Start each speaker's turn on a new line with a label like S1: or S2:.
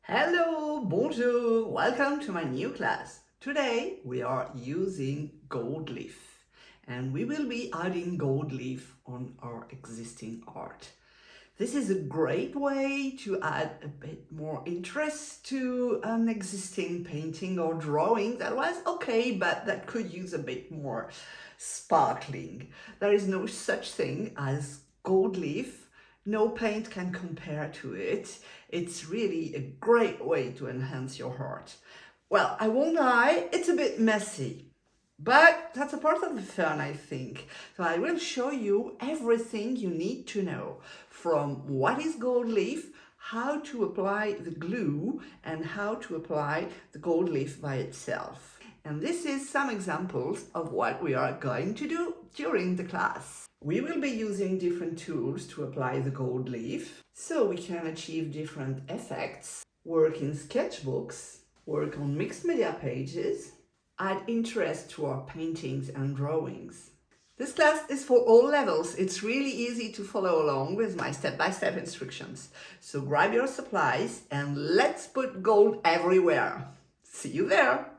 S1: Hello, bonjour, welcome to my new class. Today we are using gold leaf and we will be adding gold leaf on our existing art. This is a great way to add a bit more interest to an existing painting or drawing that was okay, but that could use a bit more sparkling. There is no such thing as gold leaf. No paint can compare to it. It's really a great way to enhance your art. Well, I won't lie, it's a bit messy. But that's a part of the fun, I think. So I will show you everything you need to know, from what is gold leaf, how to apply the glue, and how to apply the gold leaf by itself. And this is some examples of what we are going to do during the class. We will be using different tools to apply the gold leaf, so we can achieve different effects, work in sketchbooks, work on mixed media pages, add interest to our paintings and drawings. This class is for all levels. It's really easy to follow along with my step-by-step instructions. So grab your supplies and let's put gold everywhere. See you there!